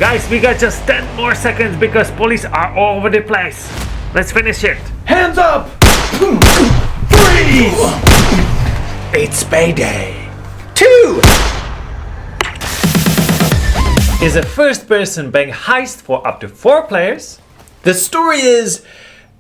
Guys, we got just 10 more seconds because police are all over the place. Let's finish it. Hands up! Freeze! It's payday. 2! Is a first-person bank heist for up to 4 players. The story is...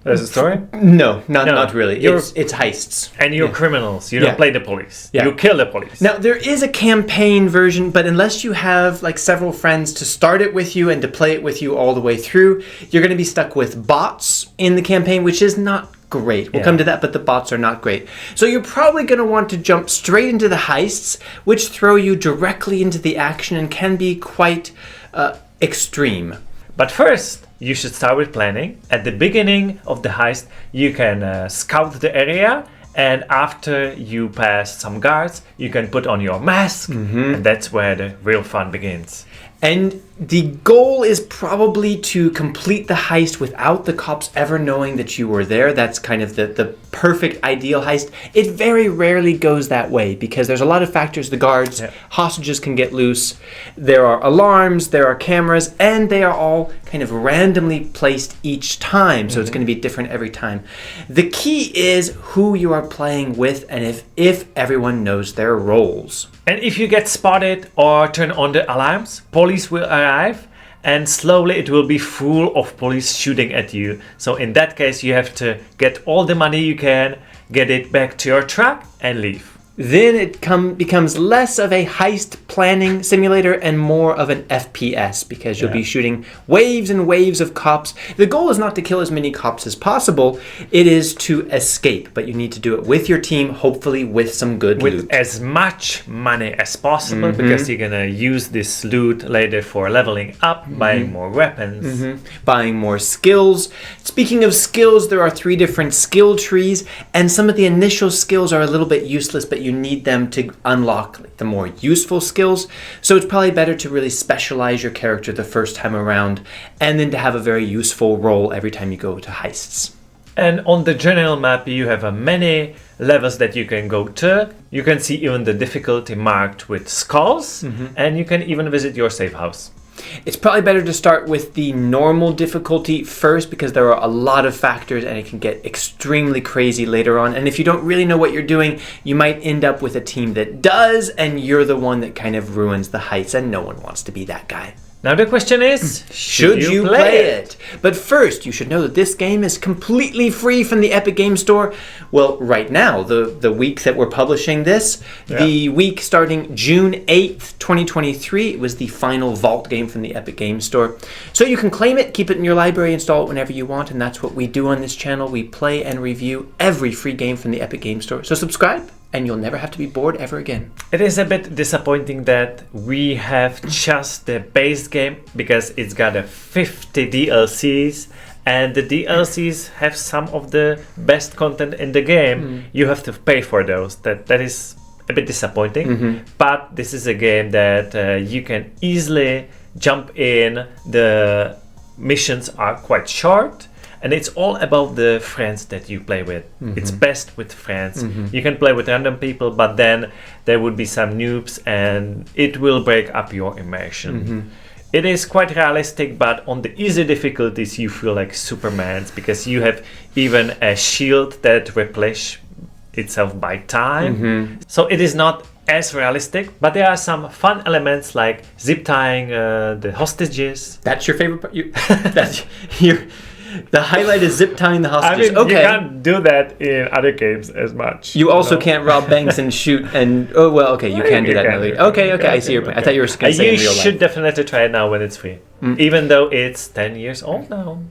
There's a story? No, not really. It's heists. And you're criminals. You don't play the police. Yeah. You kill the police. Now, there is a campaign version, but unless you have like several friends to start it with you and to play it with you all the way through, you're going to be stuck with bots in the campaign, which is not great. We'll come to that, but the bots are not great. So you're probably going to want to jump straight into the heists, which throw you directly into the action and can be quite extreme. But first, you should start with planning. At the beginning of the heist, you can scout the area, and after you pass some guards, you can put on your mask, and that's where the real fun begins. And the goal is probably to complete the heist without the cops ever knowing that you were there. That's kind of the perfect ideal heist. It very rarely goes that way because there's a lot of factors. The guards, hostages can get loose. There are alarms, there are cameras, and they are all kind of randomly placed each time. So it's going to be different every time. The key is who you are playing with and if everyone knows their roles. And if you get spotted or turn on the alarms, police will arrive and slowly it will be full of police shooting at you. So in that case, you have to get all the money you can, get it back to your truck and leave. Then it becomes less of a heist planning simulator and more of an FPS because you'll be shooting waves and waves of cops. The goal is not to kill as many cops as possible. It is to escape, but you need to do it with your team, hopefully with some good loot. With as much money as possible because you're gonna use this loot later for leveling up, buying more weapons. Buying more skills. Speaking of skills, there are 3 different skill trees, and some of the initial skills are a little bit useless, but you need them to unlock the more useful skills. So it's probably better to really specialize your character the first time around and then to have a very useful role every time you go to heists. And on the general map, you have many levels that you can go to. You can see even the difficulty marked with skulls, and you can even visit your safe house. It's probably better to start with the normal difficulty first because there are a lot of factors and it can get extremely crazy later on. And if you don't really know what you're doing, you might end up with a team that does, and you're the one that kind of ruins the heights, and no one wants to be that guy. Now the question is, should you play it? But first, you should know that this game is completely free from the Epic Game Store. Well, right now, the week that we're publishing this, the week starting June 8th, 2023, it was the final Vault game from the Epic Game Store. So you can claim it, keep it in your library, install it whenever you want, and that's what we do on this channel. We play and review every free game from the Epic Game Store. So subscribe, and you'll never have to be bored ever again. It is a bit disappointing that we have just the base game because it's got 50 DLCs, and the DLCs have some of the best content in the game. You have to pay for those. That is a bit disappointing, but this is a game that you can easily jump in. The missions are quite short. And it's all about the friends that you play with. It's best with friends. You can play with random people, but then there would be some noobs and it will break up your immersion. It is quite realistic, but on the easy difficulties you feel like Supermans because you have even a shield that replenishes itself by time. So it is not as realistic, but there are some fun elements like zip tying the hostages. That's your favorite part? The highlight is zip tying the hostages. I mean, you can't do that in other games as much. You also can't rob banks and shoot and... Oh, well, okay, you can do that in other... Okay, I see your point. I thought you were going to say in real life. You should definitely try it now when it's free. Even though it's 10 years old now.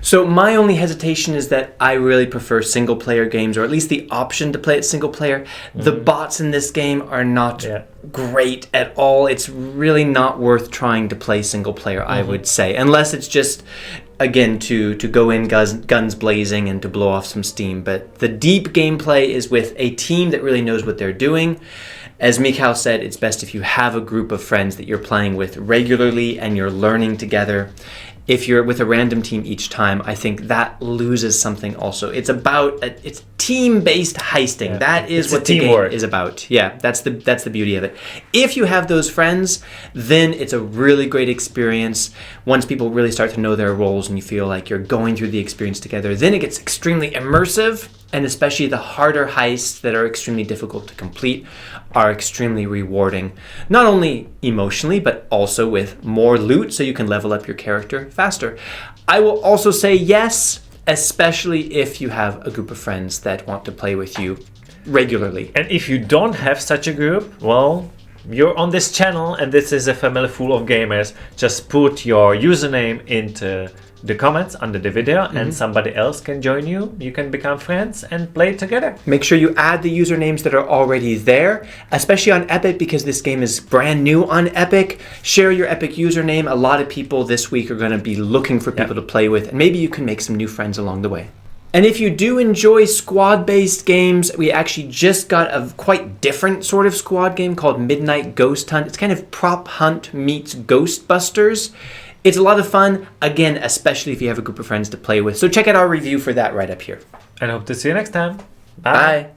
So my only hesitation is that I really prefer single-player games, or at least the option to play it single-player. The bots in this game are not great at all. It's really not worth trying to play single-player, I would say, unless it's just, again, to go in guns blazing and to blow off some steam. But the deep gameplay is with a team that really knows what they're doing. As Mikhail said, it's best if you have a group of friends that you're playing with regularly and you're learning together. if you're with a random team each time, I think that loses something also. It's about, it's team-based heisting. Yeah. That is what the game is about. Yeah, that's the beauty of it. If you have those friends, then it's a really great experience. Once people really start to know their roles and you feel like you're going through the experience together, then it gets extremely immersive, and especially the harder heists that are extremely difficult to complete are extremely rewarding, not only emotionally, but also with more loot so you can level up your character faster. I will also say yes, especially if you have a group of friends that want to play with you regularly. And if you don't have such a group, well, you're on this channel and this is a family full of gamers. Just put your username into the comments under the video and somebody else can join you. You can become friends and play together. Make sure you add the usernames that are already there, especially on Epic because this game is brand new on Epic. Share your Epic username. A lot of people this week are going to be looking for people to play with, and maybe you can make some new friends along the way. And if you do enjoy squad-based games, we actually just got a quite different sort of squad game called Midnight Ghost Hunt. It's kind of prop hunt meets Ghostbusters. It's a lot of fun, again, especially if you have a group of friends to play with. So check out our review for that right up here. And hope to see you next time. Bye. Bye.